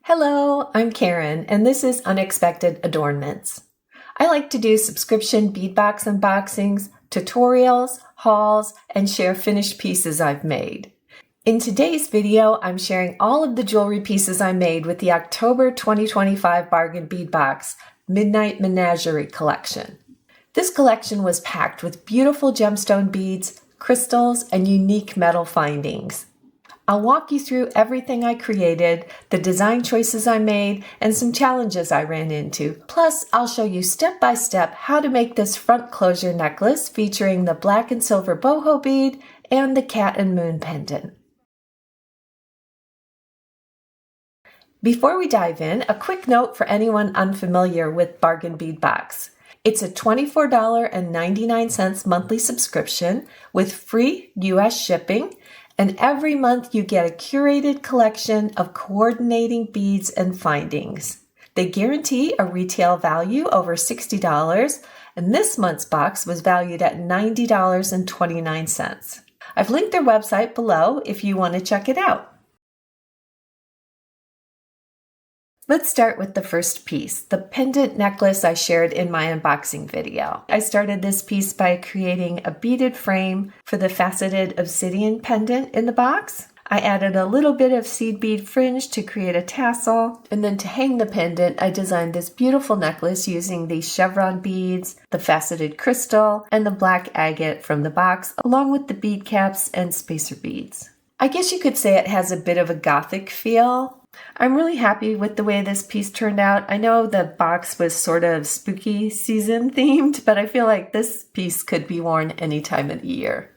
Hello, I'm Karen, and this is Unexpected Adornments. I like to do subscription bead box unboxings, tutorials, hauls, and share finished pieces I've made. In today's video, I'm sharing all of the jewelry pieces I made with the October 2025 Bargain Bead Box Midnight Menagerie Collection. This collection was packed with beautiful gemstone beads, crystals, and unique metal findings. I'll walk you through everything I created, the design choices I made, and some challenges I ran into. Plus, I'll show you step by step how to make this front closure necklace featuring the black and silver boho bead and the cat and moon pendant. Before we dive in, a quick note for anyone unfamiliar with Bargain Bead Box. It's a $24.99 monthly subscription with free US shipping, and every month you get a curated collection of coordinating beads and findings. They guarantee a retail value over $60, and this month's box was valued at $90.29. I've linked their website below if you want to check it out. Let's start with the first piece, the pendant necklace I shared in my unboxing video. I started this piece by creating a beaded frame for the faceted obsidian pendant in the box. I added a little bit of seed bead fringe to create a tassel, and then to hang the pendant, I designed this beautiful necklace using these chevron beads, the faceted crystal, and the black agate from the box, along with the bead caps and spacer beads. I guess you could say it has a bit of a gothic feel. I'm really happy with the way this piece turned out. I know the box was sort of spooky season themed, but I feel like this piece could be worn any time of the year.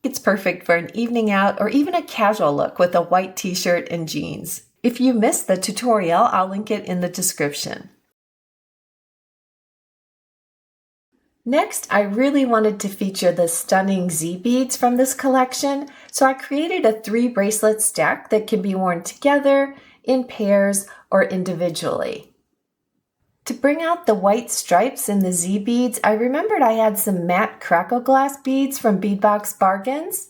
It's perfect for an evening out or even a casual look with a white t-shirt and jeans. If you missed the tutorial, I'll link it in the description. Next, I really wanted to feature the stunning Z beads from this collection, so I created a 3-bracelet stack that can be worn together, in pairs, or individually. To bring out the white stripes in the Z beads, I remembered I had some matte crackle glass beads from Beadbox Bargains.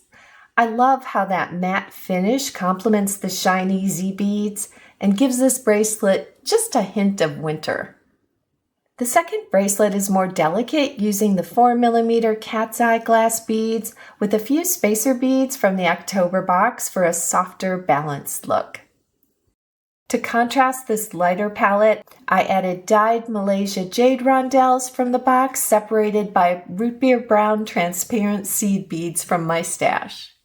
I love how that matte finish complements the shiny Z beads and gives this bracelet just a hint of winter. The second bracelet is more delicate, using the 4mm cat's eye glass beads with a few spacer beads from the October box for a softer, balanced look. To contrast this lighter palette, I added dyed Malaysia jade rondelles from the box, separated by root beer brown transparent seed beads from my stash.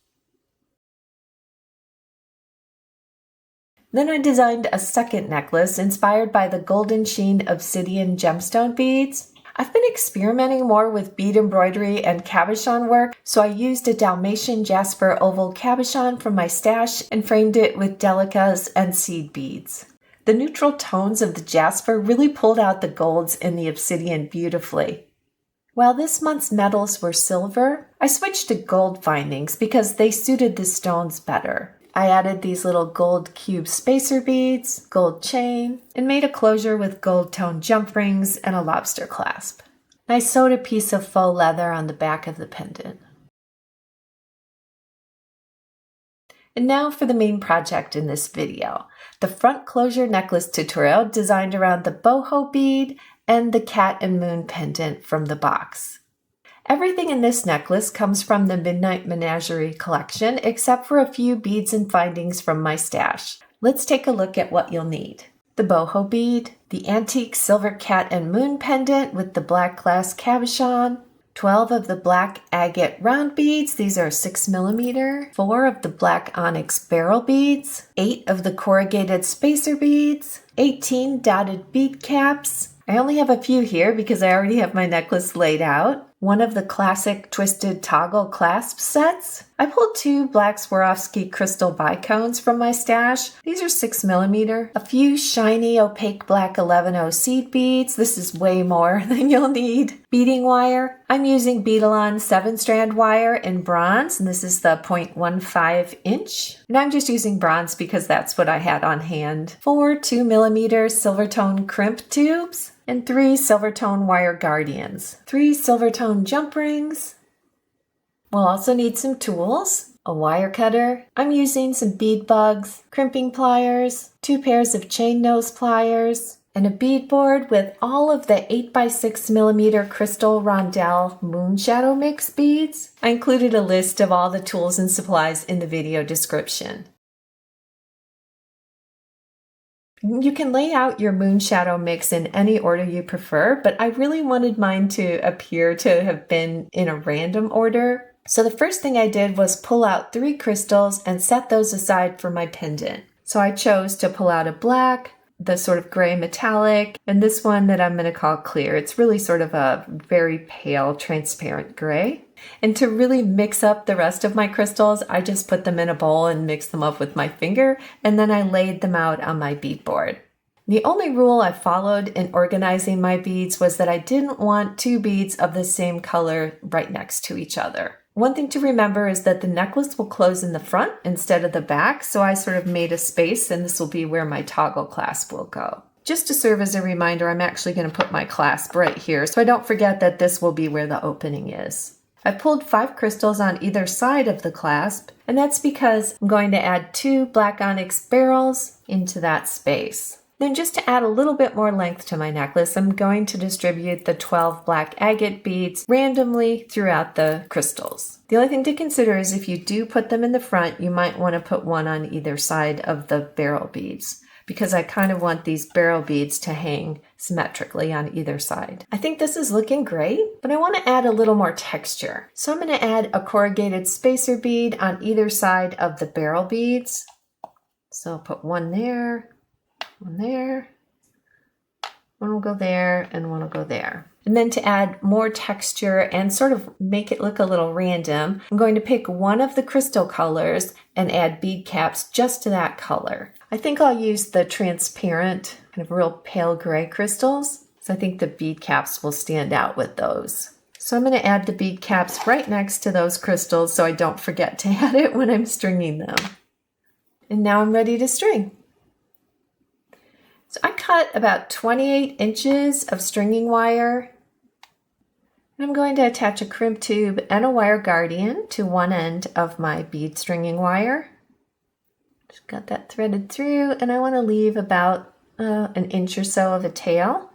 Then I designed a second necklace inspired by the golden sheen obsidian gemstone beads. I've been experimenting more with bead embroidery and cabochon work, so I used a Dalmatian Jasper oval cabochon from my stash and framed it with delicas and seed beads. The neutral tones of the Jasper really pulled out the golds in the obsidian beautifully. While this month's metals were silver, I switched to gold findings because they suited the stones better. I added these little gold cube spacer beads, gold chain, and made a closure with gold tone jump rings and a lobster clasp. I sewed a piece of faux leather on the back of the pendant. And now for the main project in this video, the front closure necklace tutorial designed around the boho bead and the cat and moon pendant from the box. Everything in this necklace comes from the Midnight Menagerie Collection, except for a few beads and findings from my stash. Let's take a look at what you'll need. The boho bead, the antique silver cat and moon pendant with the black glass cabochon, 12 of the black agate round beads, these are 6mm, 4 of the black onyx beryl beads, 8 of the corrugated spacer beads, 18 dotted bead caps. I only have a few here because I already have my necklace laid out. One of the classic twisted toggle clasp sets. I pulled 2 black Swarovski crystal bicones from my stash. These are 6mm. A few shiny opaque black 11-0 seed beads. This is way more than you'll need. Beading wire. I'm using Beadalon 7-strand wire in bronze, and this is the 0.15 inch. And I'm just using bronze because that's what I had on hand. 4 2mm silver tone crimp tubes, and 3 silver tone wire guardians. 3 silver tone jump rings. We'll also need some tools. a wire cutter. I'm using some bead bugs, crimping pliers, 2 pairs of chain nose pliers, and a bead board with all of the 8x6mm crystal rondelle moonshadow mix beads. I included a list of all the tools and supplies in the video description. You can lay out your moonshadow mix in any order you prefer, but I really wanted mine to appear to have been in a random order. So the first thing I did was pull out 3 crystals and set those aside for my pendant. So I chose to pull out a black, the sort of gray metallic, and this one that I'm going to call clear. It's really sort of a very pale, transparent gray. And to really mix up the rest of my crystals, I just put them in a bowl and mixed them up with my finger, and then I laid them out on my bead board. The only rule I followed in organizing my beads was that I didn't want 2 beads of the same color right next to each other. One thing to remember is that the necklace will close in the front instead of the back, so I sort of made a space, and this will be where my toggle clasp will go. Just to serve as a reminder, I'm actually going to put my clasp right here, so I don't forget that this will be where the opening is. I pulled 5 crystals on either side of the clasp, and that's because I'm going to add 2 black onyx beryls into that space. Then just to add a little bit more length to my necklace, I'm going to distribute the 12 black agate beads randomly throughout the crystals. The only thing to consider is if you do put them in the front, you might want to put one on either side of the beryl beads, because I kind of want these beryl beads to hang symmetrically on either side. I think this is looking great, but I want to add a little more texture. So I'm going to add a corrugated spacer bead on either side of the beryl beads. So I'll put one there, one there, one will go there, and one will go there. And then to add more texture and sort of make it look a little random, I'm going to pick one of the crystal colors and add bead caps just to that color. I think I'll use the transparent, kind of real pale gray crystals, so I think the bead caps will stand out with those. So I'm going to add the bead caps right next to those crystals so I don't forget to add it when I'm stringing them. And now I'm ready to string. So I cut about 28 inches of stringing wire, and I'm going to attach a crimp tube and a wire guardian to one end of my bead stringing wire. Just got that threaded through, and I want to leave about an inch or so of a tail.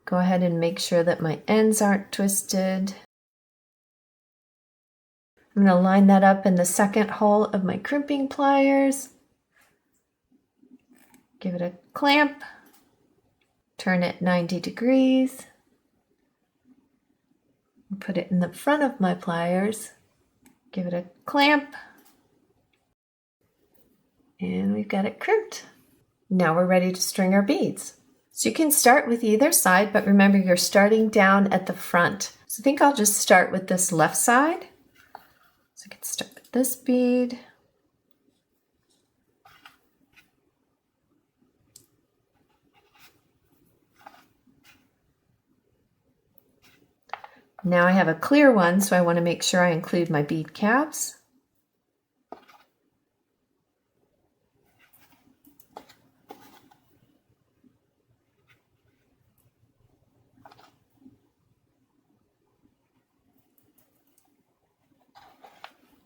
Go ahead and make sure that my ends aren't twisted. I'm going to line that up in the second hole of my crimping pliers. Give it a clamp, turn it 90 degrees, put it in the front of my pliers, give it a clamp, and we've got it crimped. Now we're ready to string our beads. So you can start with either side, but remember you're starting down at the front. So I think I'll just start with this left side. So I can start with this bead. Now I have a clear one, so I want to make sure I include my bead caps.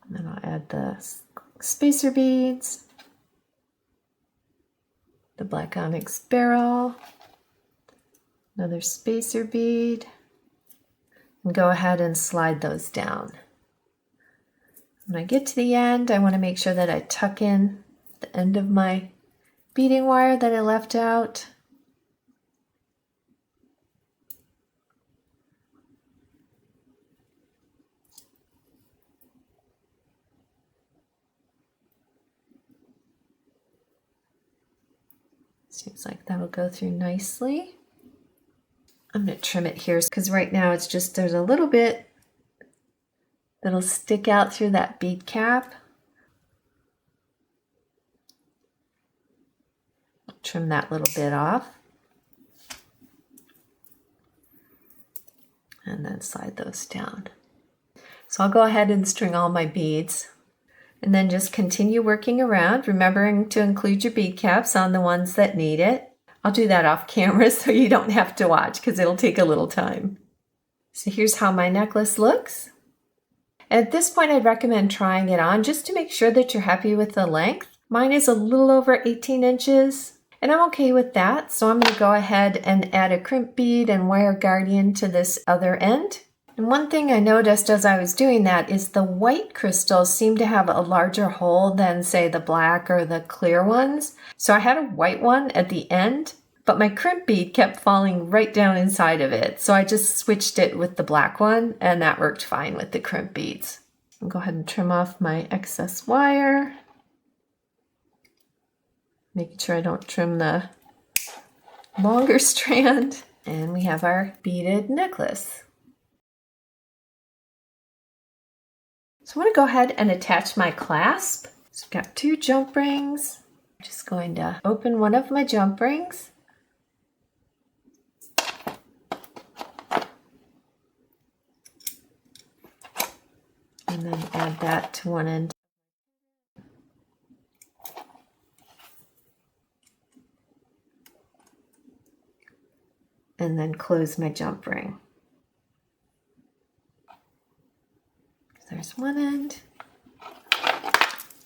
And then I'll add the spacer beads, the black onyx beryl, another spacer bead, and go ahead and slide those down. When I get to the end, I want to make sure that I tuck in the end of my beading wire that I left out. Seems like that'll go through nicely. I'm going to trim it here because right now it's just, there's a little bit that'll stick out through that bead cap. Trim that little bit off. And then slide those down. So I'll go ahead and string all my beads. And then just continue working around, remembering to include your bead caps on the ones that need it. I'll do that off camera so you don't have to watch because it'll take a little time. So here's how my necklace looks. At this point, I'd recommend trying it on just to make sure that you're happy with the length. Mine is a little over 18 inches. And I'm okay with that, so I'm going to go ahead and add a crimp bead and wire guardian to this other end. And one thing I noticed as I was doing that is the white crystals seem to have a larger hole than, say, the black or the clear ones. So I had a white one at the end, but my crimp bead kept falling right down inside of it. So I just switched it with the black one, and that worked fine with the crimp beads. I'll go ahead and trim off my excess wire. Making sure I don't trim the longer strand. And we have our beaded necklace. So I want to go ahead and attach my clasp. So I've got 2 jump rings. I'm just going to open one of my jump rings. And then add that to one end. And then close my jump ring. So there's one end.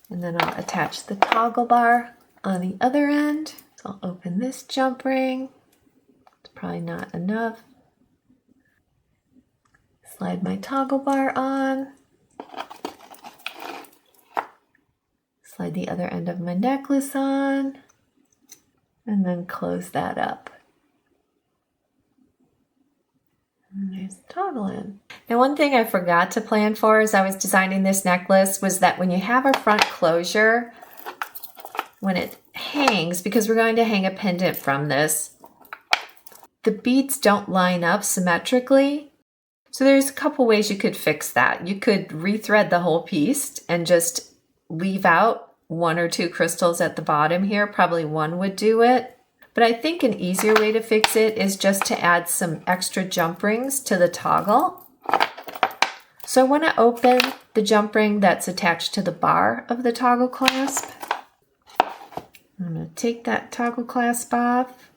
And then I'll attach the toggle bar on the other end. So I'll open this jump ring. It's probably not enough. Slide my toggle bar on. Slide the other end of my necklace on. And then close that up. And there's the toggle in. Now, one thing I forgot to plan for as I was designing this necklace was that when you have a front closure, when it hangs, because we're going to hang a pendant from this, the beads don't line up symmetrically. So there's a couple ways you could fix that. You could rethread the whole piece and just leave out 1 or 2 crystals at the bottom here. Probably 1 would do it. But I think an easier way to fix it is just to add some extra jump rings to the toggle. So I want to open the jump ring that's attached to the bar of the toggle clasp. I'm going to take that toggle clasp off.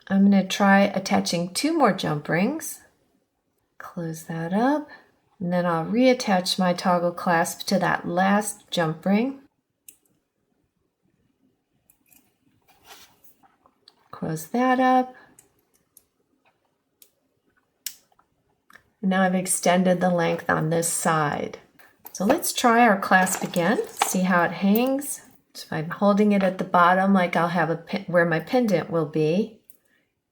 I'm going to try attaching 2 more jump rings. Close that up. And then I'll reattach my toggle clasp to that last jump ring. Close that up. And now I've extended the length on this side. So let's try our clasp again, see how it hangs. So if I'm holding it at the bottom, like I'll have where my pendant will be,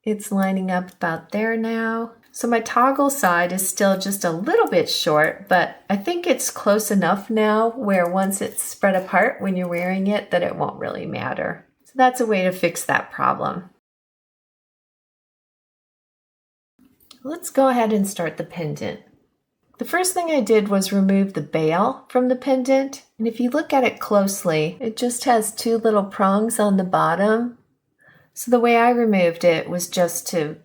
it's lining up about there now. So my toggle side is still just a little bit short, but I think it's close enough now where once it's spread apart when you're wearing it that it won't really matter. So that's a way to fix that problem. Let's go ahead and start the pendant. The first thing I did was remove the bail from the pendant. And if you look at it closely, it just has 2 little prongs on the bottom. So the way I removed it was just to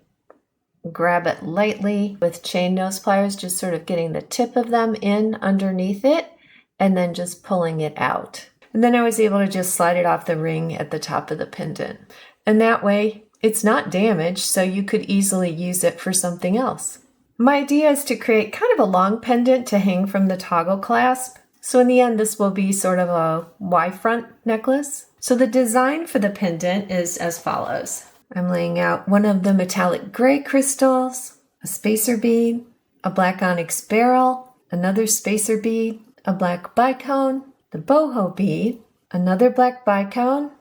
grab it lightly with chain nose pliers, just sort of getting the tip of them in underneath it and then just pulling it out. And then I was able to just slide it off the ring at the top of the pendant. And that way, it's not damaged, so you could easily use it for something else. My idea is to create kind of a long pendant to hang from the toggle clasp. So in the end, this will be sort of a Y-front necklace. So the design for the pendant is as follows. I'm laying out one of the metallic gray crystals, a spacer bead, a black onyx beryl, another spacer bead, a black bicone, the boho bead, another black bicone.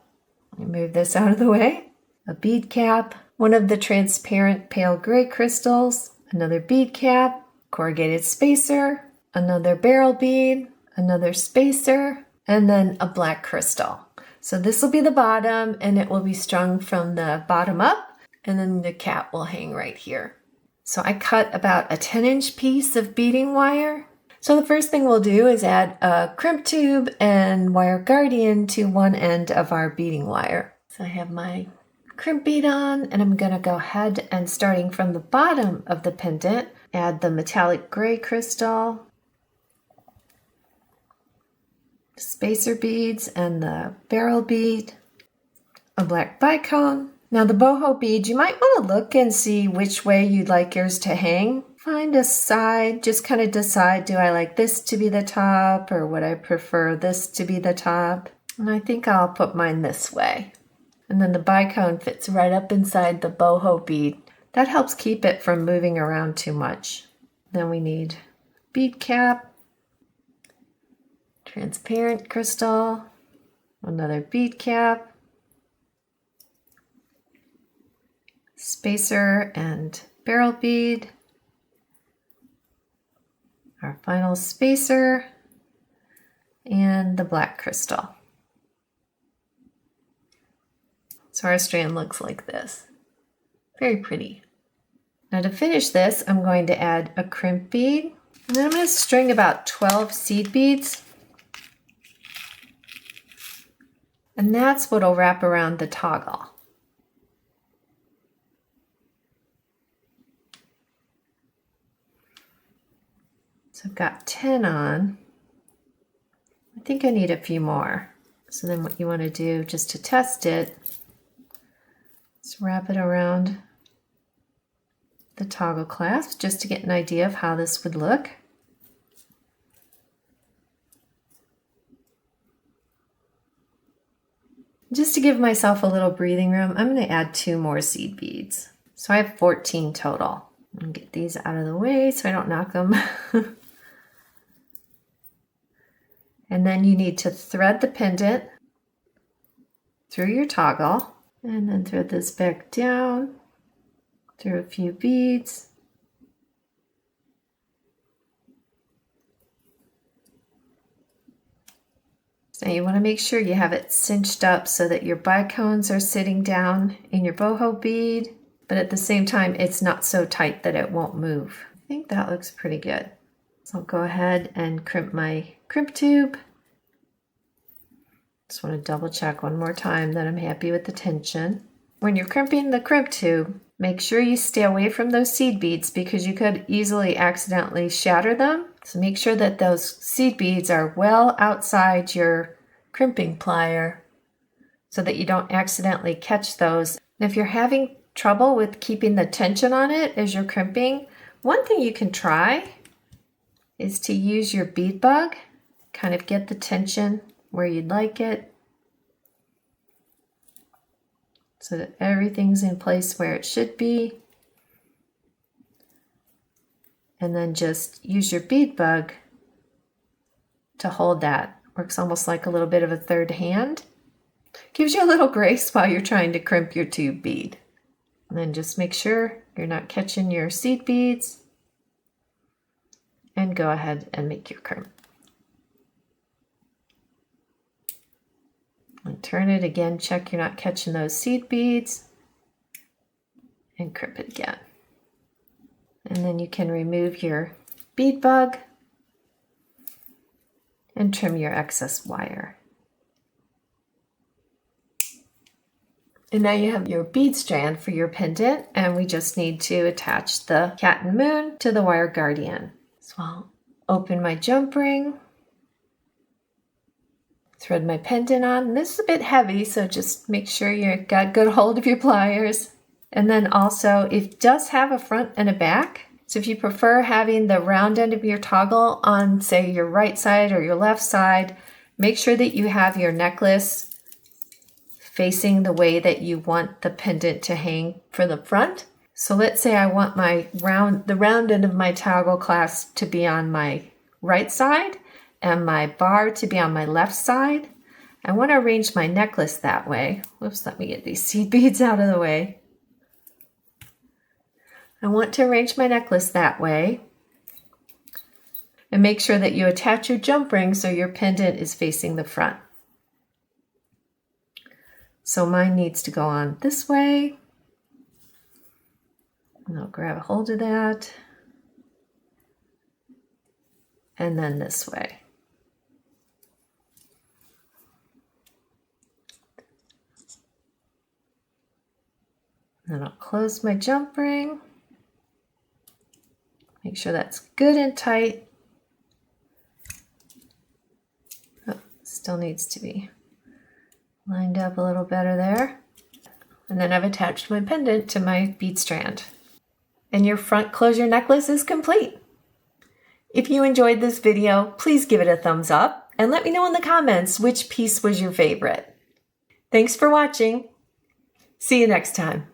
Let me move this out of the way. A bead cap, one of the transparent pale gray crystals, another bead cap, corrugated spacer, another beryl bead, another spacer, and then a black crystal. So this will be the bottom, and it will be strung from the bottom up, and then the cap will hang right here. So I cut about a 10-inch piece of beading wire. So the first thing we'll do is add a crimp tube and wire guardian to one end of our beading wire. So I have my crimp bead on, and I'm going to go ahead and, starting from the bottom of the pendant, add the metallic gray crystal, spacer beads, and the beryl bead, a black bicone. Now the boho bead, you might want to look and see which way you'd like yours to hang find a side, just kind of decide, do I like this to be the top or would I prefer this to be the top? And I think I'll put mine this way. And then the bicone fits right up inside the boho bead. That helps keep it from moving around too much. Then we need bead cap, transparent crystal, another bead cap, spacer and barrel bead, our final spacer, and the black crystal. So our strand looks like this. Very pretty. Now to finish this, I'm going to add a crimp bead. And then I'm going to string about 12 seed beads. And that's what will wrap around the toggle. So I've got 10 on. I think I need a few more. So then what you want to do, just to test it, is wrap it around the toggle clasp just to get an idea of how this would look. Just to give myself a little breathing room, I'm going to add 2 more seed beads. So I have 14 total. I'm going to get these out of the way so I don't knock them. And then you need to thread the pendant through your toggle and then thread this back down through a few beads. So you want to make sure you have it cinched up so that your bicones are sitting down in your boho bead, but at the same time it's not so tight that it won't move. I think that looks pretty good. So I'll go ahead and crimp my crimp tube. Just want to double check one more time that I'm happy with the tension. When you're crimping the crimp tube, make sure you stay away from those seed beads because you could easily accidentally shatter them. So make sure that those seed beads are well outside your crimping plier so that you don't accidentally catch those. And if you're having trouble with keeping the tension on it as you're crimping, one thing you can try is to use your bead bug, kind of get the tension where you'd like it so that everything's in place where it should be. And then just use your bead bug to hold that. Works almost like a little bit of a third hand. Gives you a little grace while you're trying to crimp your tube bead. And then just make sure you're not catching your seed beads. And go ahead and make your crimp. And turn it again, check you're not catching those seed beads. And crimp it again. And then you can remove your bead bug and trim your excess wire. And now you have your bead strand for your pendant, and we just need to attach the cat and moon to the wire guardian. So I'll open my jump ring, thread my pendant on. This is a bit heavy, so just make sure you've got good hold of your pliers. And then also, it does have a front and a back. So if you prefer having the round end of your toggle on, say, your right side or your left side, make sure that you have your necklace facing the way that you want the pendant to hang for the front. So let's say I want the round end of my toggle clasp to be on my right side and my bar to be on my left side. I want to arrange my necklace that way. Whoops, let me get these seed beads out of the way. I want to arrange my necklace that way. And make sure that you attach your jump ring so your pendant is facing the front. So mine needs to go on this way. And I'll grab a hold of that. And then this way. And then I'll close my jump ring. Make sure that's good and tight. Oh, still needs to be lined up a little better there. And then I've attached my pendant to my bead strand. And your front closure necklace is complete. If you enjoyed this video, please give it a thumbs up and let me know in the comments which piece was your favorite. Thanks for watching. See you next time.